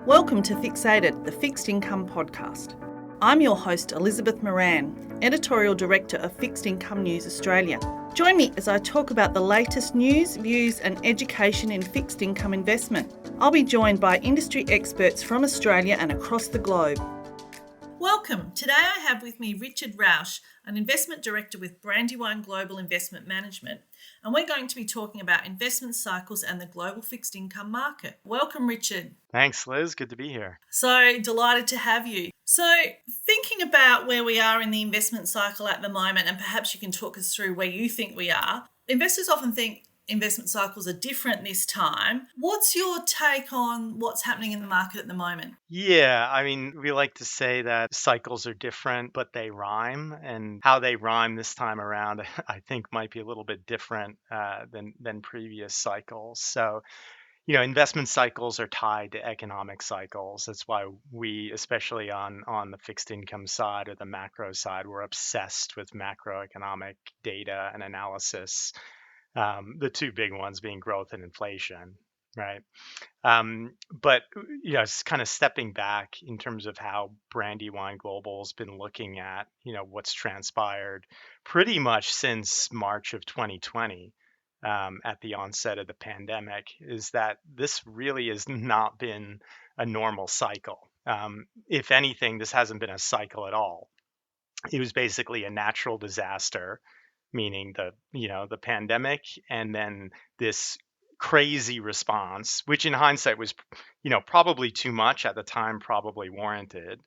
Welcome to Fixated, the Fixed Income Podcast. I'm your host, Elizabeth Moran, Editorial Director of Fixed Income News Australia. Join me as I talk about the latest news, views and education in fixed income investment. I'll be joined by industry experts from Australia and across the globe. Welcome. Today I have with me Richard Rauch, an investment director with Brandywine Global Investment Management, and we're going to be talking about investment cycles and the global fixed income market. Welcome, Richard. Thanks, Liz. Good to be here. So delighted to have you. So thinking about where we are in the investment cycle at the moment, and perhaps you can talk us through where you think we are. Investors often think investment cycles are different this time. What's your take on what's happening in the market at the moment? Yeah, we like to say that cycles are different, but they rhyme. And how they rhyme this time around, I think, might be a little bit different than previous cycles. So, investment cycles are tied to economic cycles. That's why we, especially on the fixed income side or the macro side, we're obsessed with macroeconomic data and analysis. The two big ones being growth and inflation, right? But it's kind of stepping back in terms of how Brandywine Global's been looking at, what's transpired pretty much since March of 2020, at the onset of the pandemic, is that this really has not been a normal cycle. If anything, this hasn't been a cycle at all. It was basically a natural disaster, meaning the pandemic, and then this crazy response, which in hindsight was probably too much at the time, probably warranted,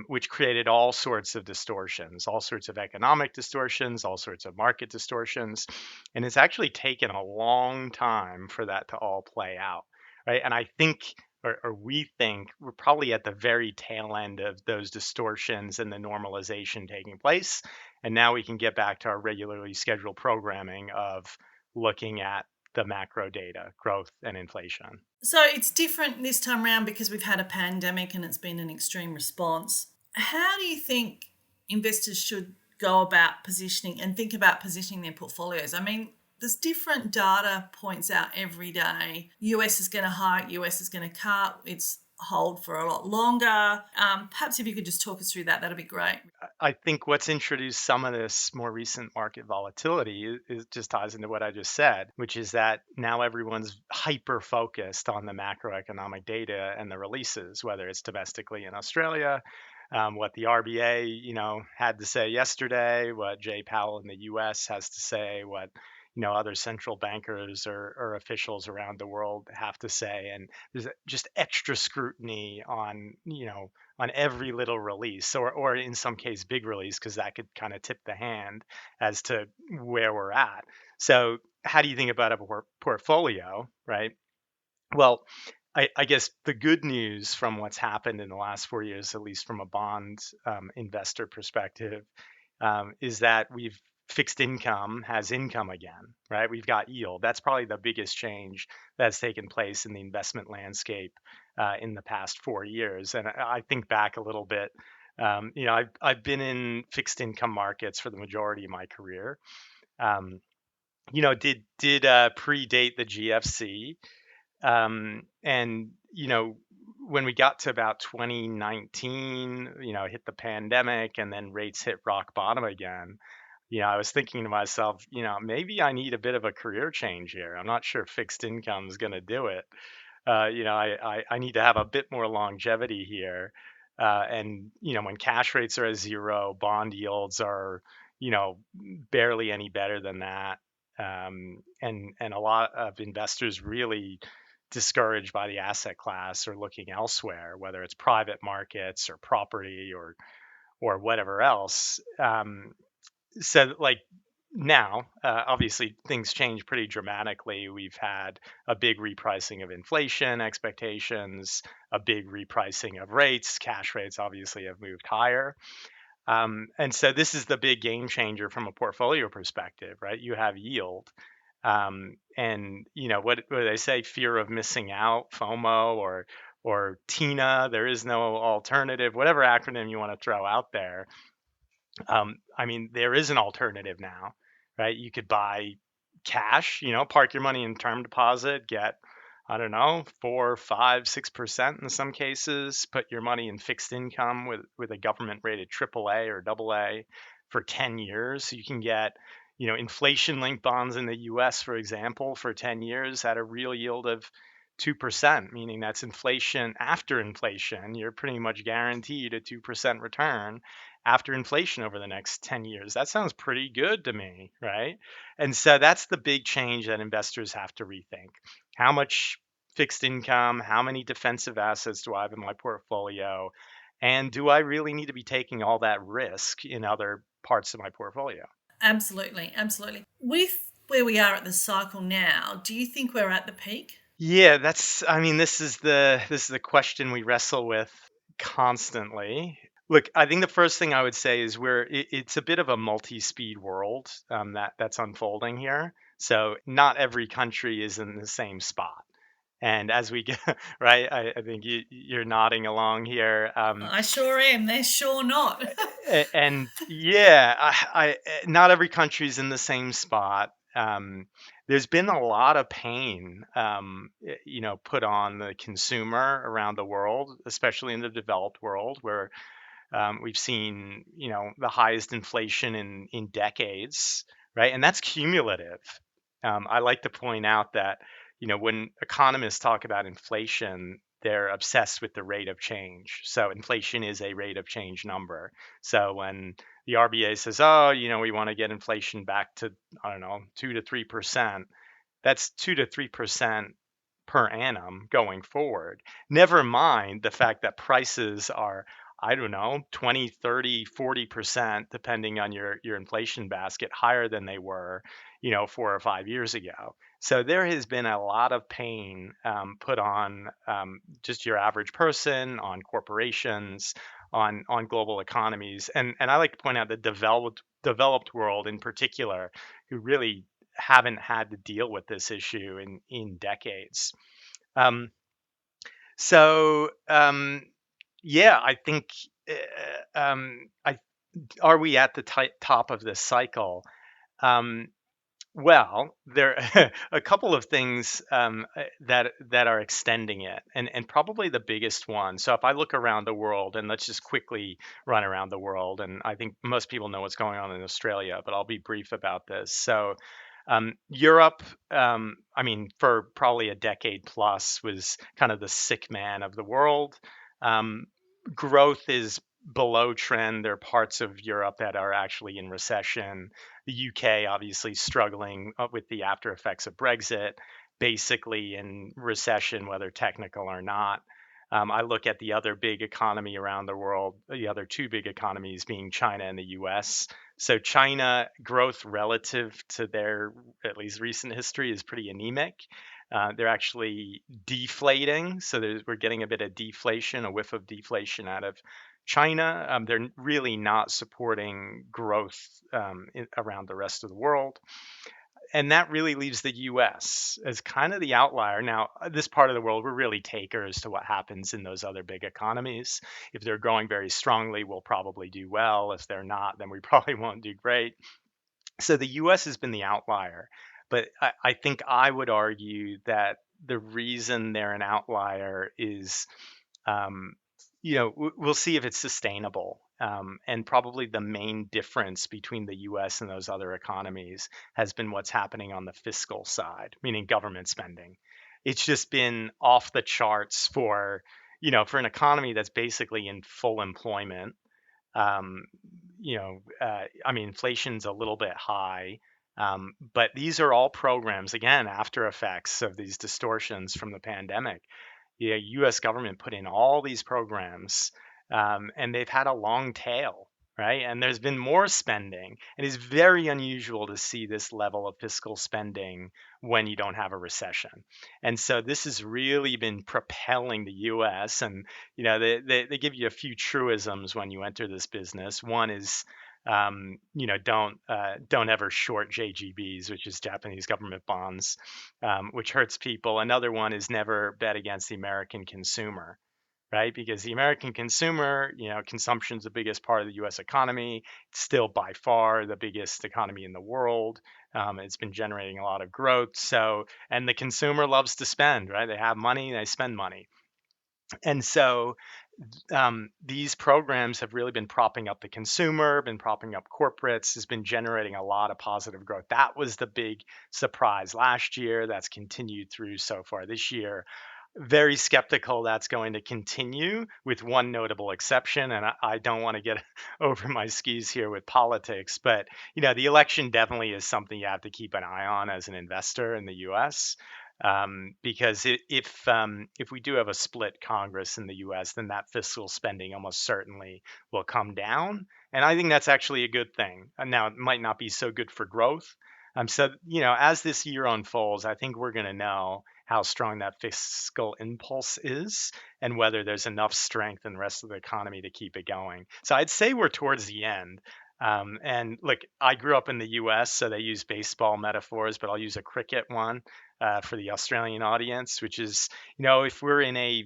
which created all sorts of distortions, all sorts of economic distortions, all sorts of market distortions. And it's actually taken a long time for that to all play out, right? And I think, or we think, we're probably at the very tail end of those distortions and the normalization taking place. And now we can get back to our regularly scheduled programming of looking at the macro data, growth and inflation. So it's different this time around because we've had a pandemic and it's been an extreme response. How do you think investors should go about positioning and think about positioning their portfolios? There's different data points out every day. US is going to hike, US is going to cut, it's hold for a lot longer. Perhaps if you could just talk us through that, that'd be great. I think what's introduced some of this more recent market volatility is just ties into what I just said, which is that now everyone's hyper focused on the macroeconomic data and the releases, whether it's domestically in Australia, what the RBA, had to say yesterday, what Jay Powell in the US has to say, what other central bankers or officials around the world have to say. And there's just extra scrutiny on every little release, or in some case big release, because that could kind of tip the hand as to where we're at. So how do you think about a portfolio, right? Well, I guess the good news from what's happened in the last 4 years, at least from a bond investor perspective, is that fixed income has income again, right? We've got yield. That's probably the biggest change that's taken place in the investment landscape in the past 4 years. And I think back a little bit. I've been in fixed income markets for the majority of my career. Did predate the GFC, and when we got to about 2019, hit the pandemic, and then rates hit rock bottom again. I was thinking to myself, maybe I need a bit of a career change here. I'm not sure fixed income is going to do it. I need to have a bit more longevity here. And when cash rates are at zero, bond yields are, barely any better than that. And a lot of investors really discouraged by the asset class or looking elsewhere, whether it's private markets or property or whatever else. So like now, obviously things change pretty dramatically. We've had a big repricing of inflation expectations, a big repricing of rates. Cash rates obviously have moved higher. And so this is the big game changer from a portfolio perspective, right? You have yield. And what do they say? Fear of missing out, FOMO or TINA. There is no alternative, whatever acronym you want to throw out there. There is an alternative now, right? You could buy cash, park your money in term deposit, get I don't know, 4, 5, 6% in some cases. Put your money in fixed income with a government rated AAA or AA for 10 years. So you can get, inflation linked bonds in the US, for example, for 10 years at a real yield of 2%, meaning that's inflation after inflation. You're pretty much guaranteed a 2% return after inflation over the next 10 years. That sounds pretty good to me, right? And so that's the big change that investors have to rethink. How much fixed income, how many defensive assets do I have in my portfolio? And do I really need to be taking all that risk in other parts of my portfolio? Absolutely, absolutely. With where we are at the cycle now, do you think we're at the peak? Yeah, I mean, this is the question we wrestle with constantly. Look, I think the first thing I would say is it's a bit of a multi-speed world that's unfolding here. So not every country is in the same spot. And as we get right, I think you're nodding along here. I sure am. They're sure not. And yeah, not every country's in the same spot. There's been a lot of pain, put on the consumer around the world, especially in the developed world, where we've seen, the highest inflation in decades, right? And that's cumulative. I like to point out that, when economists talk about inflation, they're obsessed with the rate of change. So inflation is a rate of change number. So when the RBA says, oh, we want to get inflation back to, I don't know, 2 to 3%, that's 2 to 3% per annum going forward. Never mind the fact that prices are, I don't know, 20, 30, 40%, depending on your inflation basket, higher than they were, 4 or 5 years ago. So there has been a lot of pain put on just your average person, on corporations, on global economies. And I like to point out the developed world in particular, who really haven't had to deal with this issue in decades. Um, so yeah, I think I are we at the top of this cycle? Um, well, there are a couple of things that are extending it, and probably the biggest one. So if I look around the world, and let's just quickly run around the world, and I think most people know what's going on in Australia, but I'll be brief about this. So Europe, I mean, for probably a decade plus, was kind of the sick man of the world. Um, Growth is below trend. There are parts of Europe that are actually in recession. The UK obviously struggling with the after effects of Brexit, basically in recession, whether technical or not. I look at the other big economy around the world, the other two big economies being China and the US. So China growth relative to their at least recent history is pretty anemic. They're actually deflating, so we're getting a bit of deflation, a whiff of deflation out of China. They're really not supporting growth around the rest of the world. And that really leaves the US as kind of the outlier. Now, this part of the world, we're really takers to what happens in those other big economies. If they're growing very strongly, we'll probably do well. If they're not, then we probably won't do great. So the US has been the outlier. But I think I would argue that the reason they're an outlier is um, we'll see if it's sustainable. And probably the main difference between the US and those other economies has been what's happening on the fiscal side, meaning government spending. It's just been off the charts for an economy that's basically in full employment. Um, I mean, inflation's a little bit high. But these are all programs, again, after effects of these distortions from the pandemic. The U.S. government put in all these programs, and they've had a long tail, right? And there's been more spending. And it's very unusual to see this level of fiscal spending when you don't have a recession. And so this has really been propelling the U.S. And they give you a few truisms when you enter this business. One is don't ever short JGBs, which is Japanese government bonds, which hurts people. Another one is never bet against the American consumer. right? Because the American consumer, consumption's the biggest part of the U.S. economy. It's still by far the biggest economy in the world. It's been generating a lot of growth. So, and the consumer loves to spend, right? They have money, they spend money. And so these programs have really been propping up the consumer, been propping up corporates, has been generating a lot of positive growth. That was the big surprise last year. That's continued through so far this year. Very skeptical that's going to continue, with one notable exception. And I don't want to get over my skis here with politics, but the election definitely is something you have to keep an eye on as an investor in the U.S. Because if we do have a split Congress in the U.S., then that fiscal spending almost certainly will come down, and I think that's actually a good thing. Now, it might not be so good for growth. So as this year unfolds, I think we're going to know how strong that fiscal impulse is and whether there's enough strength in the rest of the economy to keep it going. So I'd say we're towards the end. And look, I grew up in the US, so they use baseball metaphors, but I'll use a cricket one for the Australian audience, which is, if we're in a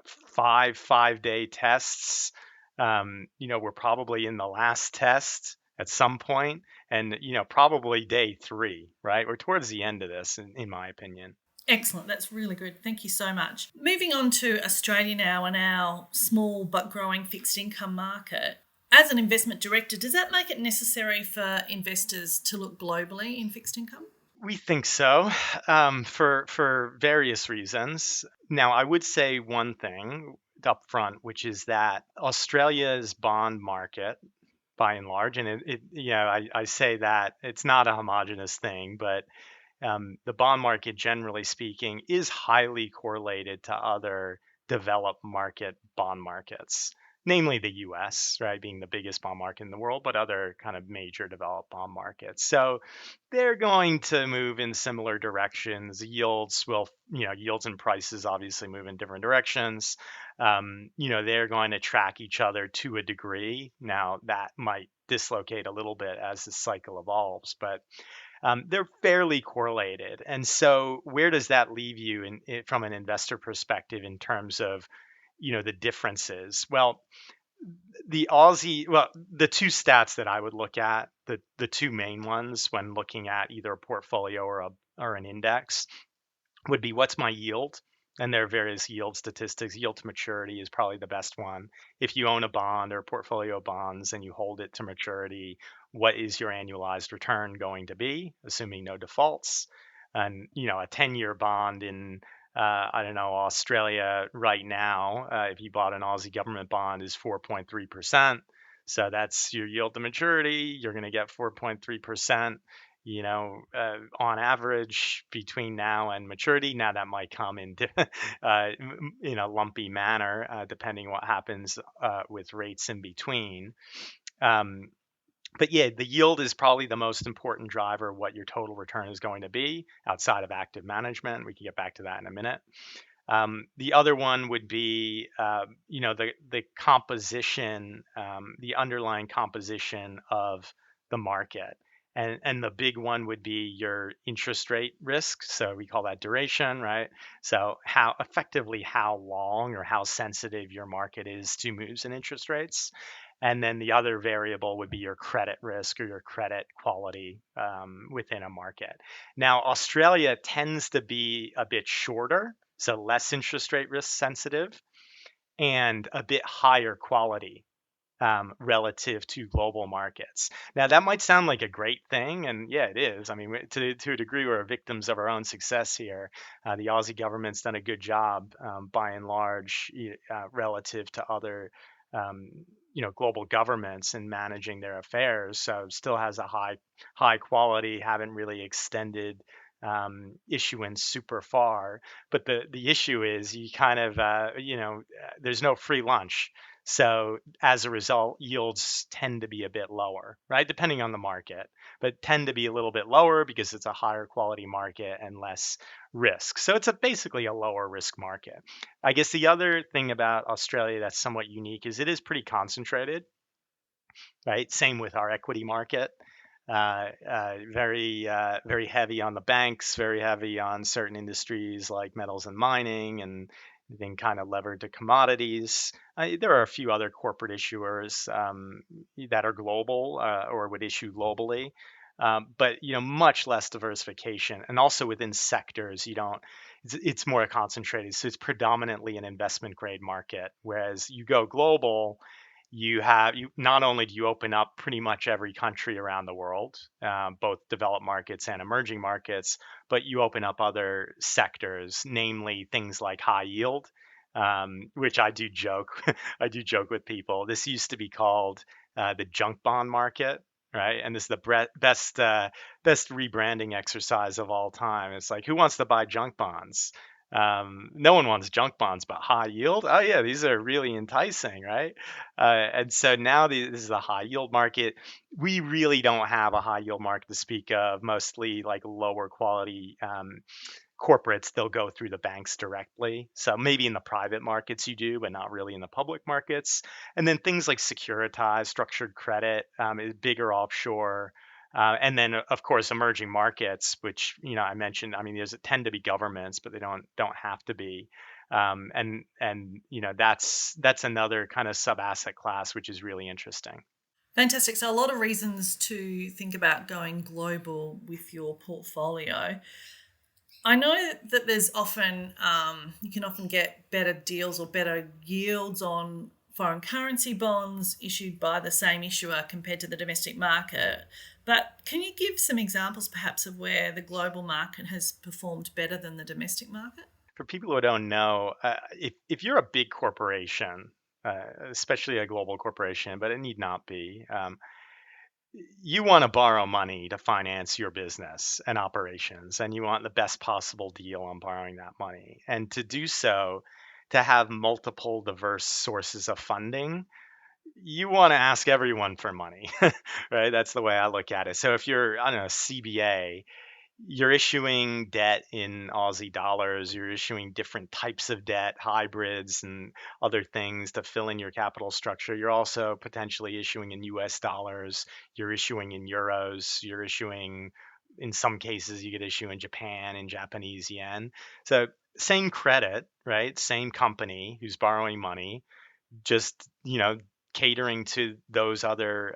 5 day tests, we're probably in the last test at some point, and probably day 3, right? We're towards the end of this, in my opinion. Excellent. That's really good. Thank you so much. Moving on to Australia now and our small but growing fixed income market. As an investment director, does that make it necessary for investors to look globally in fixed income? We think so, for various reasons. Now, I would say one thing up front, which is that Australia's bond market, by and large, and I say that it's not a homogenous thing, but the bond market, generally speaking, is highly correlated to other developed market bond markets, namely the US, right, being the biggest bond market in the world, but other kind of major developed bond markets. So they're going to move in similar directions. Yields and prices obviously move in different directions. They're going to track each other to a degree. Now, that might dislocate a little bit as the cycle evolves, but they're fairly correlated. And so, where does that leave you from an investor perspective in terms of, the differences? Well, the two stats that I would look at, the two main ones when looking at either a portfolio or an index, would be, what's my yield? And there are various yield statistics. Yield to maturity is probably the best one. If you own a bond or a portfolio of bonds and you hold it to maturity, what is your annualized return going to be, assuming no defaults? And a 10-year bond in I don't know, Australia right now, if you bought an Aussie government bond, is 4.3%. So that's your yield to maturity. You're going to get 4.3%, on average between now and maturity. Now, that might come in a lumpy manner, depending what happens with rates in between. But yeah, the yield is probably the most important driver of what your total return is going to be outside of active management. We can get back to that in a minute. The other one would be, the composition, the underlying composition of the market. And the big one would be your interest rate risk. So we call that duration, right? So how long or how sensitive your market is to moves in interest rates. And then the other variable would be your credit risk or your credit quality within a market. Now, Australia tends to be a bit shorter, so less interest rate risk sensitive, and a bit higher quality relative to global markets. Now, that might sound like a great thing, and yeah, it is. I mean, to a degree, we're victims of our own success here. The Aussie government's done a good job, by and large, relative to other global governments in managing their affairs. So still has a high quality, haven't really extended issuance super far. But the issue is, you kind of there's no free lunch. So as a result, yields tend to be a bit lower, right? Depending on the market, but tend to be a little bit lower because it's a higher quality market and less risk. So it's basically a lower risk market. I guess the other thing about Australia that's somewhat unique is it is pretty concentrated, right? Same with our equity market. Very heavy on the banks, very heavy on certain industries like metals and mining, and anything kind of levered to commodities. There are a few other corporate issuers that are global or would issue globally, but much less diversification, and also within sectors, you don't. It's more concentrated, so it's predominantly an investment grade market. Whereas you go global, you not only do you open up pretty much every country around the world, both developed markets and emerging markets, but you open up other sectors, namely things like high yield, which I do joke. I do joke with people. This used to be called the junk bond market, right? And this is the best rebranding exercise of all time. It's like, who wants to buy junk bonds? No one wants junk bonds, but high yield. Oh yeah, these are really enticing, right? And so now this is a high yield market. We really don't have a high yield market to speak of. Mostly like lower quality corporates, they'll go through the banks directly. So maybe in the private markets you do, but not really in the public markets. And then things like securitized, structured credit is bigger offshore. And then of course emerging markets, which I mentioned. I mean, there's tend to be governments, but they don't have to be. And that's another kind of sub asset class, which is really interesting. Fantastic. So, a lot of reasons to think about going global with your portfolio. I know that there's often, you can often get better deals or better yields on foreign currency bonds issued by the same issuer compared to the domestic market. But can you give some examples perhaps of where the global market has performed better than the domestic market? For people who don't know, if you're a big corporation, especially a global corporation, but it need not be, you want to borrow money to finance your business and operations, and you want the best possible deal on borrowing that money. And to do so, to have multiple diverse sources of funding, you want to ask everyone for money, right? That's the way I look at it. So if you're, I don't know, CBA, you're issuing debt in Aussie dollars, you're issuing different types of debt, hybrids and other things to fill in your capital structure. You're also potentially issuing in US dollars, you're issuing in euros, you're issuing, in some cases, you could issue in Japan in Japanese yen. So same credit, right? Same company who's borrowing money, just catering to those other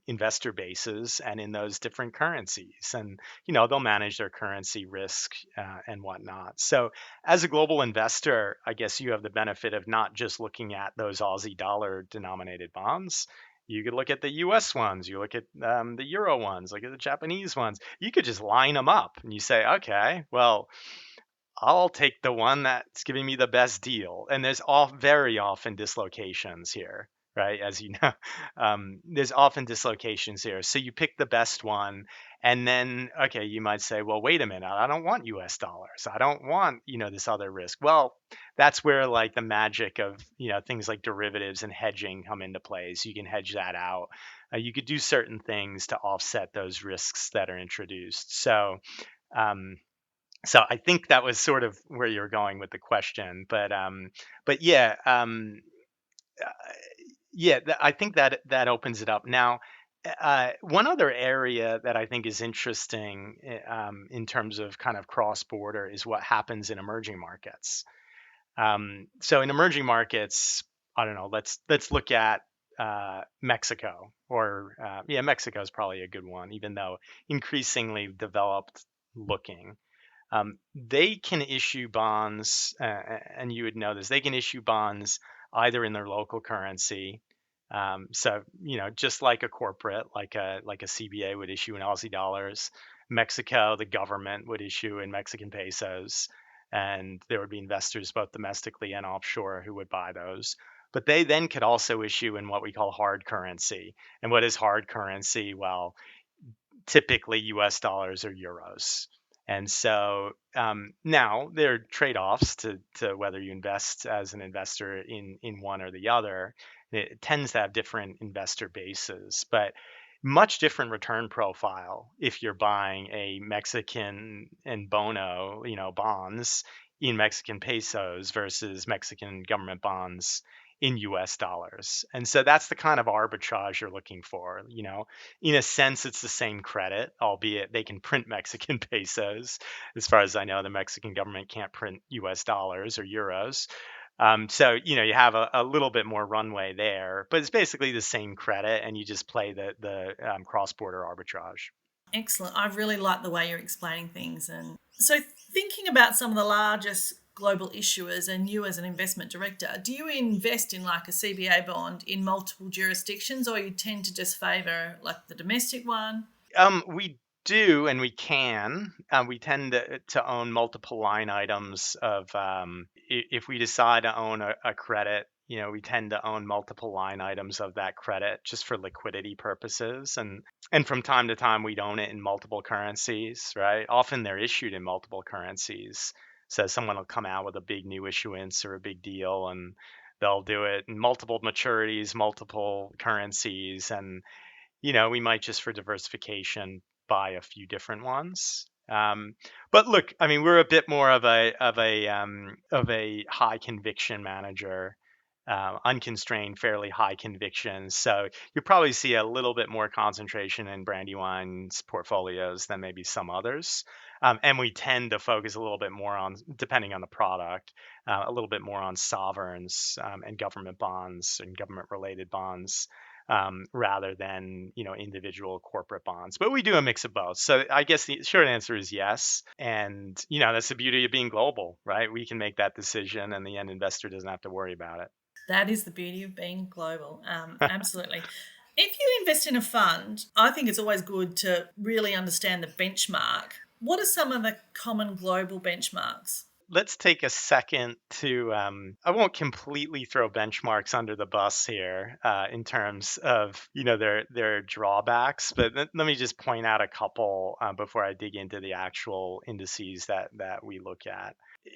investor bases and in those different currencies, and they'll manage their currency risk and whatnot. So as a global investor, I guess you have the benefit of not just looking at those Aussie dollar denominated bonds. You could look at the US ones, you look at the euro ones, look at the Japanese ones. You could just line them up and you say, okay, well, I'll take the one that's giving me the best deal. And there's very often dislocations here, right? As you know, there's often dislocations here. So you pick the best one, and then, okay, you might say, well, wait a minute, I don't want US dollars. I don't want, this other risk. Well, that's where like the magic of, things like derivatives and hedging come into play. So you can hedge that out. You could do certain things to offset those risks that are introduced. Um, so I think that was sort of where you're going with the question, but yeah, uh, yeah, I think that that opens it up. Now, one other area that I think is interesting in terms of kind of cross border is what happens in emerging markets. So in emerging markets, I don't know. Let's look at Mexico, or yeah, Mexico is probably a good one, even though increasingly developed looking. They can issue bonds, and you would know this. They can issue bonds either in their local currency. So just like a corporate, like a CBA would issue in Aussie dollars. Mexico, the government would issue in Mexican pesos, and there would be investors both domestically and offshore who would buy those. But they then could also issue in what we call hard currency. And what is hard currency? Well, typically US dollars or euros. And so now there are trade-offs to whether you invest as an investor in one or the other. It tends to have different investor bases, but much different return profile if you're buying a Mexican and Bono, bonds in Mexican pesos versus Mexican government bonds in US dollars. And so that's the kind of arbitrage you're looking for. In a sense, it's the same credit, albeit they can print Mexican pesos. As far as I know, the Mexican government can't print US dollars or euros. So, you have a little bit more runway there, but it's basically the same credit, and you just play the cross-border arbitrage. Excellent. I really like the way you're explaining things. And so, thinking about some of the largest global issuers and you as an investment director, do you invest in like a CBA bond in multiple jurisdictions, or you tend to just favour like the domestic one? We do, and we can. We tend to own multiple line items of, if we decide to own a credit, we tend to own multiple line items of that credit just for liquidity purposes. And from time to time, we'd own it in multiple currencies, right? Often they're issued in multiple currencies. So someone will come out with a big new issuance or a big deal, and they'll do it in multiple maturities, multiple currencies, and we might just for diversification buy a few different ones. But look, I mean, we're a bit more of a high conviction manager, unconstrained, fairly high conviction. So you probably see a little bit more concentration in Brandywine's portfolios than maybe some others. And we tend to focus a little bit more on, depending on the product, a little bit more on sovereigns and government bonds and government related bonds, rather than individual corporate bonds. But we do a mix of both. So I guess the short answer is yes. And that's the beauty of being global, right? We can make that decision, and the end investor doesn't have to worry about it. That is the beauty of being global. Absolutely. If you invest in a fund, I think it's always good to really understand the benchmark. What are some of the common global benchmarks? Let's take a second to, I won't completely throw benchmarks under the bus here, in terms of, their drawbacks, but let me just point out a couple, before I dig into the actual indices that we look at.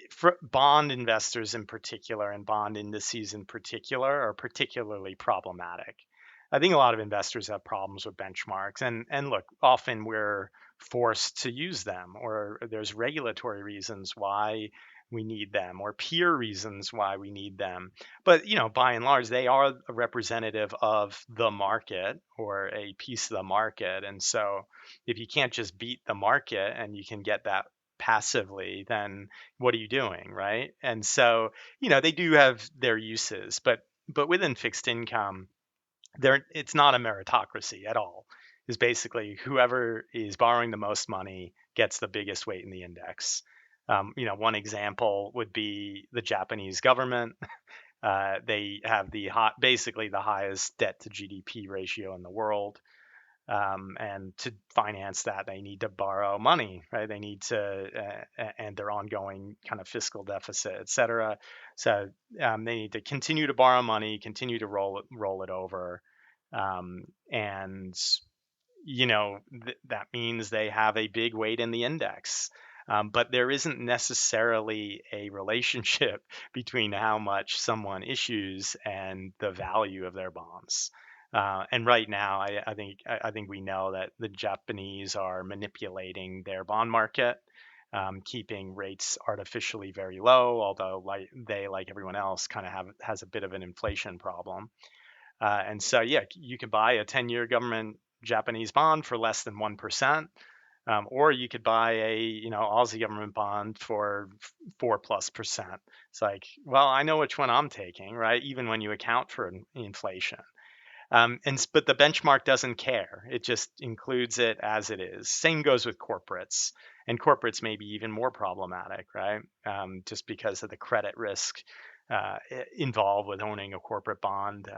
For bond investors in particular, and bond indices in particular, are particularly problematic. I think a lot of investors have problems with benchmarks, and look, often we're forced to use them, or there's regulatory reasons why we need them, or peer reasons why we need them. But by and large, they are a representative of the market, or a piece of the market. And so if you can't just beat the market and you can get that passively, then what are you doing, right? And so they do have their uses, but within fixed income, it's not a meritocracy at all. Is basically whoever is borrowing the most money gets the biggest weight in the index. One example would be the Japanese government. They have basically the highest debt to GDP ratio in the world. And to finance that, they need to borrow money, right? They need to, and their ongoing kind of fiscal deficit, et cetera. So they need to continue to borrow money, continue to roll it over, and that means they have a big weight in the index. But there isn't necessarily a relationship between how much someone issues and the value of their bonds. And right now, I think we know that the Japanese are manipulating their bond market, keeping rates artificially very low, although like everyone else, kind of has a bit of an inflation problem. And so, yeah, you could buy a 10-year government Japanese bond for less than 1%, or you could buy a Aussie government bond for 4+%. It's like, well, I know which one I'm taking, right? Even when you account for inflation. But the benchmark doesn't care. It just includes it as it is. Same goes with corporates, and corporates may be even more problematic, right? Just because of the credit risk involved with owning a corporate bond,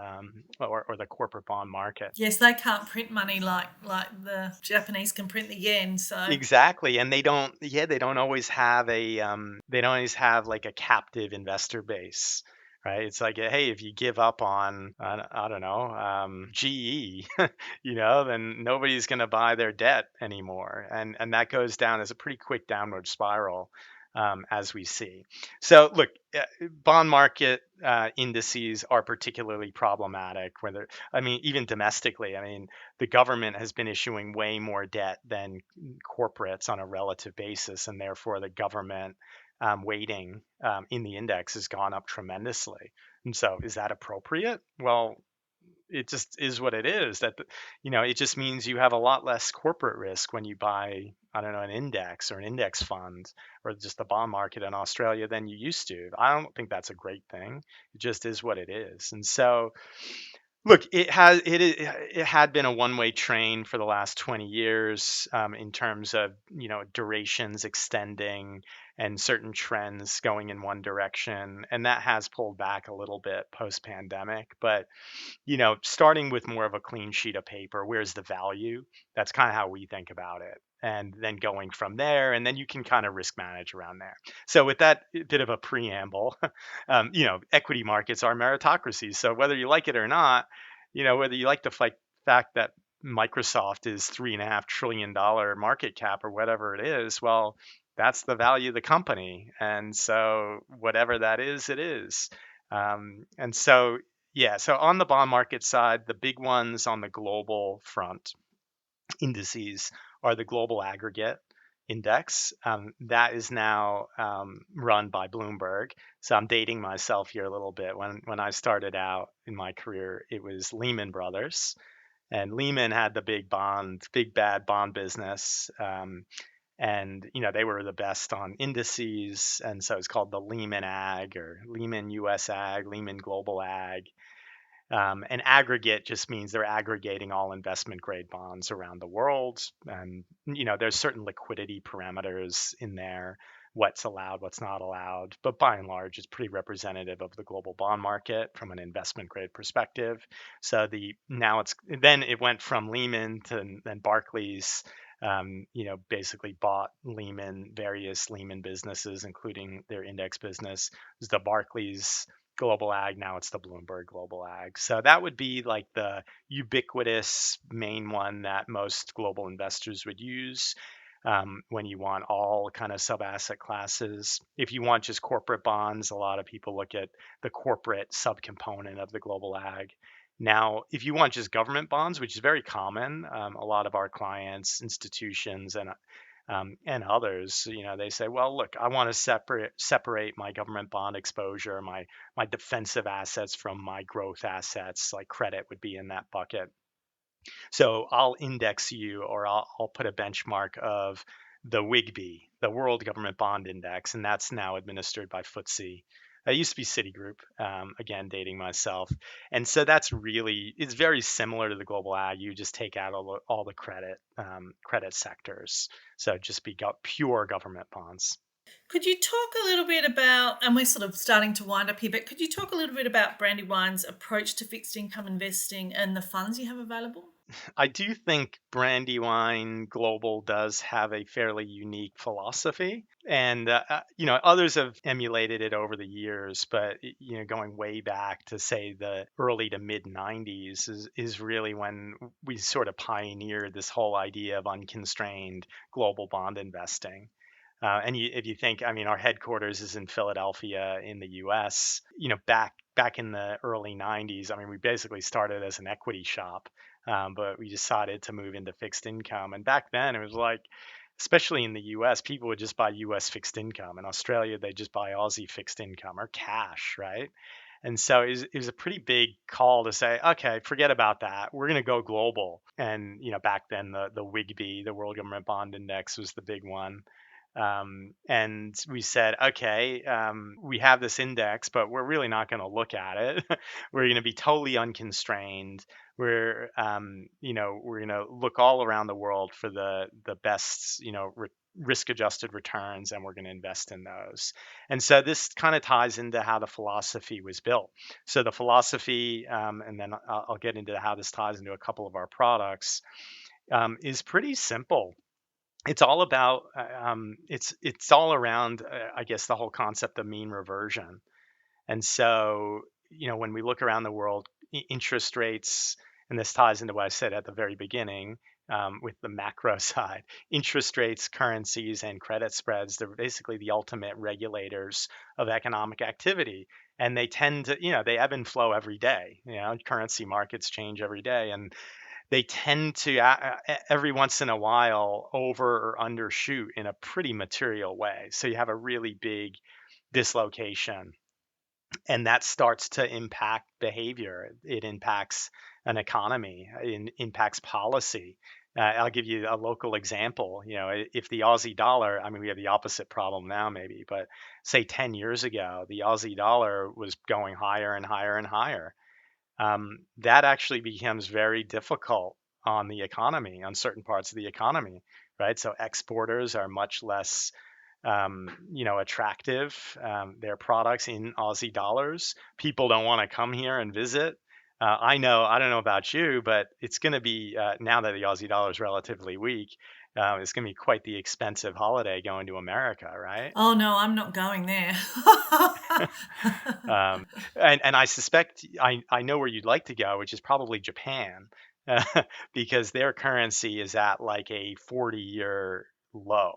or the corporate bond market. Yes, they can't print money like the Japanese can print the yen. So Exactly, and they don't. Yeah, they don't always have they don't always have like a captive investor base, right? It's like, hey, if you give up on, I don't know, GE, then nobody's going to buy their debt anymore, and that goes down as a pretty quick downward spiral, as we see. So look, bond market indices are particularly problematic. I mean, even domestically, I mean, the government has been issuing way more debt than corporates on a relative basis, and therefore the government weighting in the index has gone up tremendously. And so, is that appropriate? Well, it just is what it is. It just means you have a lot less corporate risk when you buy, I don't know, an index or an index fund or just the bond market in Australia than you used to. I don't think that's a great thing. It just is what it is. And so, look, it had been a one-way train for the last 20 years in terms of durations extending and certain trends going in one direction, and that has pulled back a little bit post-pandemic. But starting with more of a clean sheet of paper, where's the value? That's kind of how we think about it. And then going from there, and then you can kind of risk manage around there. So, with that bit of a preamble, equity markets are meritocracies. So, whether you like it or not, whether you like the fact that Microsoft is $3.5 trillion market cap or whatever it is, well, that's the value of the company. And so, whatever that is, it is. And so, yeah, so on the bond market side, the big ones on the global front indices are the global aggregate index. That is now run by Bloomberg. So I'm dating myself here a little bit. When I started out in my career, it was Lehman Brothers, and Lehman had the big bad bond business. And they were the best on indices, and so it's called the Lehman Ag or Lehman US Ag, Lehman Global Ag. And aggregate just means they're aggregating all investment grade bonds around the world. And, there's certain liquidity parameters in there, what's allowed, what's not allowed. But by and large, it's pretty representative of the global bond market from an investment grade perspective. So then it went from Lehman to then Barclays. Basically bought various Lehman businesses, including their index business. It was the Barclays Global Ag. Now it's the Bloomberg Global Ag. So that would be like the ubiquitous main one that most global investors would use when you want all kind of sub asset classes. If you want just corporate bonds, a lot of people look at the corporate subcomponent of the Global Ag. Now, if you want just government bonds, which is very common, a lot of our clients, institutions, and others, they say, well, look, I want to separate my government bond exposure, my defensive assets from my growth assets, like credit would be in that bucket. So I'll index you, or I'll put a benchmark of the WGBI, the World Government Bond Index, and that's now administered by FTSE. It used to be Citigroup, again, dating myself. And so it's very similar to the global ag. You just take out all the credit sectors. So just be pure government bonds. Could you talk a little bit about, and we're sort of starting to wind up here, but could you talk a little bit about Brandywine's approach to fixed income investing and the funds you have available? I do think Brandywine Global does have a fairly unique philosophy, and others have emulated it over the years. But going way back to say the early to mid '90s is really when we sort of pioneered this whole idea of unconstrained global bond investing. If you think, I mean, our headquarters is in Philadelphia in the U.S. Back in the early '90s, I mean, we basically started as an equity shop, but we decided to move into fixed income. And back then, it was like, especially in the U.S., people would just buy U.S. fixed income. In Australia, they just buy Aussie fixed income or cash, right? And so it was a pretty big call to say, okay, forget about that. We're going to go global. And back then, the WGBI, the World Government Bond Index, was the big one. And we said, okay, we have this index, but we're really not going to look at it. We're going to be totally unconstrained. We're going to look all around the world for the best, risk-adjusted returns, and we're going to invest in those. And so this kind of ties into how the philosophy was built. So the philosophy, and then I'll get into how this ties into a couple of our products, is pretty simple. It's all about it's all around I guess the whole concept of mean reversion. And so when we look around the world, interest rates, and this ties into what I said at the very beginning, with the macro side, interest rates, currencies, and credit spreads, they're basically the ultimate regulators of economic activity. And they tend to they ebb and flow every day. Currency markets change every day, and they tend to every once in a while over or undershoot in a pretty material way. So you have a really big dislocation, and that starts to impact behavior. It impacts an economy, it impacts policy. I'll give you a local example. If the Aussie dollar, I mean, we have the opposite problem now, maybe, but say 10 years ago, the Aussie dollar was going higher and higher and higher. That actually becomes very difficult on the economy, on certain parts of the economy, right? So exporters are much less attractive, their products in Aussie dollars. People don't want to come here and visit. I don't know about you, but it's going to be, now that the Aussie dollar is relatively weak, it's going to be quite the expensive holiday going to America, right? Oh no, I'm not going there. Um, and I suspect I know where you'd like to go, which is probably Japan, because their currency is at like a 40-year low.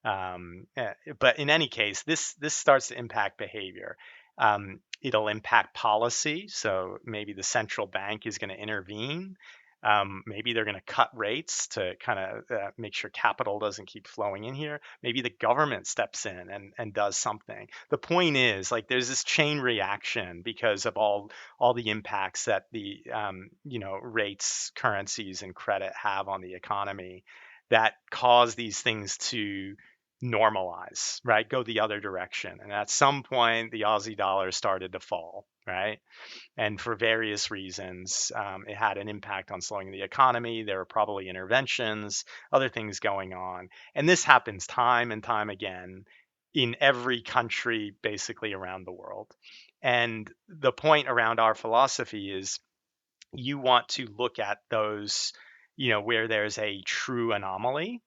But in any case, this starts to impact behavior. It'll impact policy. So maybe the central bank is going to intervene. Maybe they're going to cut rates to kind of make sure capital doesn't keep flowing in here. Maybe the government steps in and does something. The point is, like, there's this chain reaction because of all the impacts that the rates, currencies, and credit have on the economy that cause these things to normalize, right? Go the other direction. And at some point, the Aussie dollar started to fall, right? And for various reasons, it had an impact on slowing the economy. There were probably interventions, other things going on. And this happens time and time again in every country, basically around the world. And the point around our philosophy is you want to look at those, where there's a true anomaly,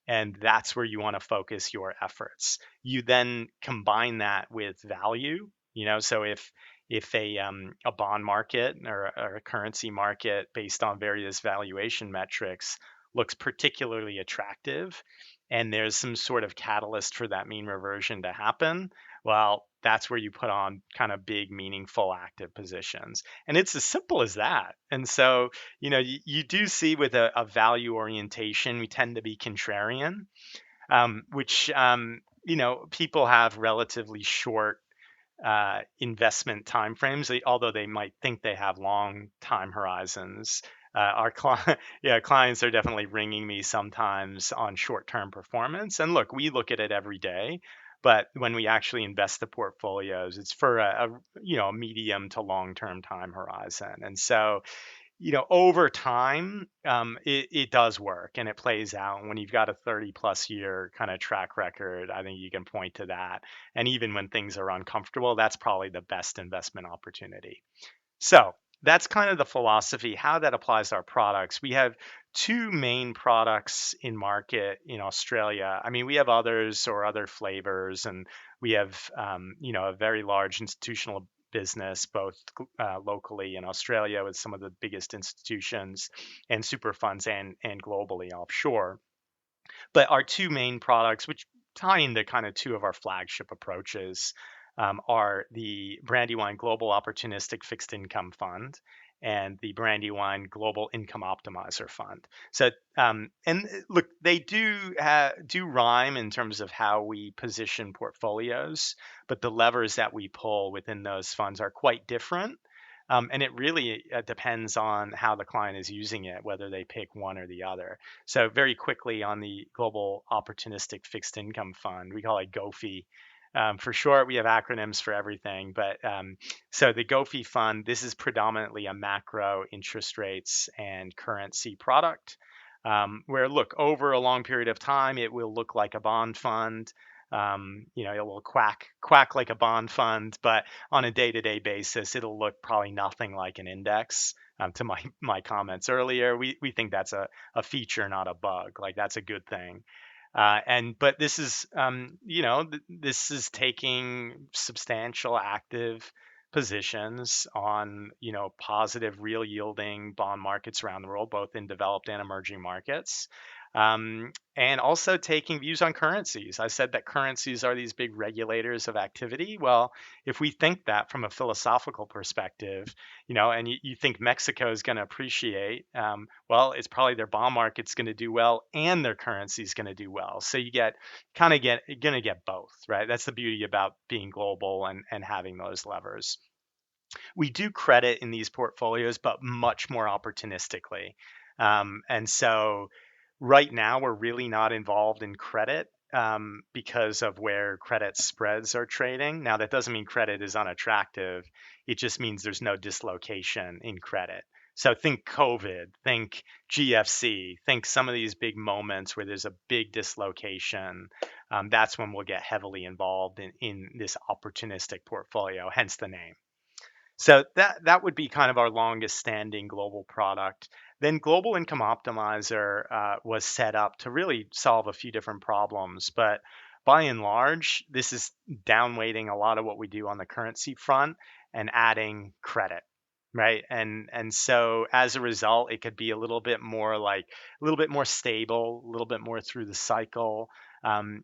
and that's where you want to focus your efforts. You then combine that with value. So if a bond market or a currency market based on various valuation metrics looks particularly attractive, and there's some sort of catalyst for that mean reversion to happen, well, that's where you put on kind of big, meaningful, active positions. And it's as simple as that. And so, you do see with a value orientation, we tend to be contrarian, which, people have relatively short investment timeframes, although they might think they have long time horizons. Clients are definitely ringing me sometimes on short-term performance. And look, we look at it every day, but when we actually invest the portfolios, it's for a medium to long-term time horizon. And so, over time, it does work and it plays out. And when you've got a 30 plus year kind of track record, I think you can point to that. And even when things are uncomfortable, that's probably the best investment opportunity. So that's kind of the philosophy, how that applies to our products. We have two main products in market in Australia. I mean, we have others or other flavors, and we have, a very large institutional business, both locally in Australia with some of the biggest institutions and super funds, and globally offshore. But our two main products, which tie into kind of two of our flagship approaches, are the Brandywine Global Opportunistic Fixed Income Fund and the Brandywine Global Income Optimizer Fund. So, and look, they do rhyme in terms of how we position portfolios, but the levers that we pull within those funds are quite different. And it really depends on how the client is using it, whether they pick one or the other. So very quickly on the Global Opportunistic Fixed Income Fund, we call it GOFI. For short, we have acronyms for everything. But so the GOFI fund, this is predominantly a macro interest rates and currency product, where, look, over a long period of time, it will look like a bond fund. It will quack like a bond fund, but on a day-to-day basis, it'll look probably nothing like an index. To my comments earlier, we think that's a feature, not a bug. Like, that's a good thing. But this is, this is taking substantial active positions on, positive real yielding bond markets around the world, both in developed and emerging markets. And also taking views on currencies. I said that currencies are these big regulators of activity. Well, if we think that from a philosophical perspective, and you think Mexico is going to appreciate, well, it's probably their bond market's going to do well and their currency is going to do well. So you going to get both, right? That's the beauty about being global and having those levers. We do credit in these portfolios, but much more opportunistically. And so right now, we're really not involved in credit because of where credit spreads are trading. Now, that doesn't mean credit is unattractive. It just means there's no dislocation in credit. So think COVID, think GFC, think some of these big moments where there's a big dislocation. That's when we'll get heavily involved in this opportunistic portfolio, hence the name. So that would be kind of our longest standing global product. Then Global Income Optimizer was set up to really solve a few different problems. But by and large, this is downweighting a lot of what we do on the currency front and adding credit. Right. And so as a result, it could be a little bit more stable, a little bit more through the cycle.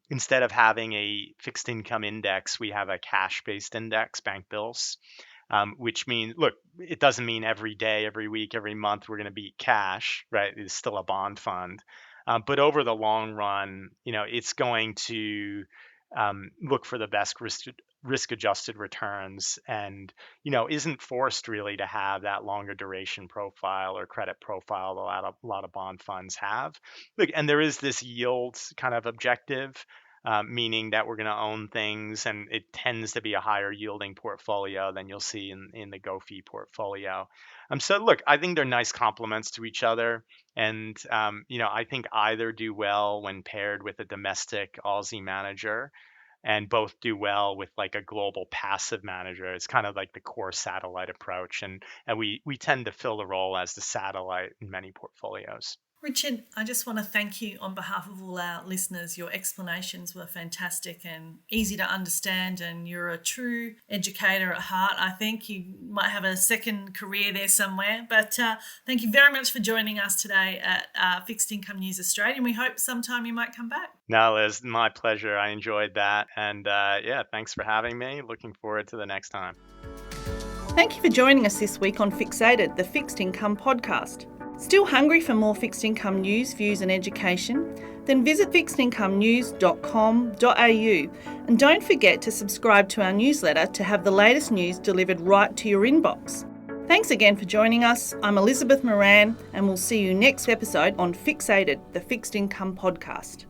Instead of having a fixed income index, we have a cash based index, bank bills. Which means, look, it doesn't mean every day, every week, every month we're going to beat cash, right? It's still a bond fund. But over the long run, it's going to look for the best risk-adjusted returns and, isn't forced really to have that longer duration profile or credit profile that a lot of bond funds have. Look, and there is this yield kind of objective. Meaning that we're going to own things, and it tends to be a higher yielding portfolio than you'll see in the GoFi portfolio. So look, I think they're nice complements to each other, and I think either do well when paired with a domestic Aussie manager, and both do well with like a global passive manager. It's kind of like the core satellite approach, and we tend to fill the role as the satellite in many portfolios. Richard, I just want to thank you on behalf of all our listeners. Your explanations were fantastic and easy to understand, and you're a true educator at heart. I think you might have a second career there somewhere, but thank you very much for joining us today at Fixed Income News Australia, and we hope sometime you might come back. No, Liz, my pleasure. I enjoyed that, and thanks for having me. Looking forward to the next time. Thank you for joining us this week on Fixated, the Fixed Income Podcast. Still hungry for more fixed income news, views and education? Then visit fixedincomenews.com.au and don't forget to subscribe to our newsletter to have the latest news delivered right to your inbox. Thanks again for joining us. I'm Elizabeth Moran and we'll see you next episode on Fixated, the Fixed Income Podcast.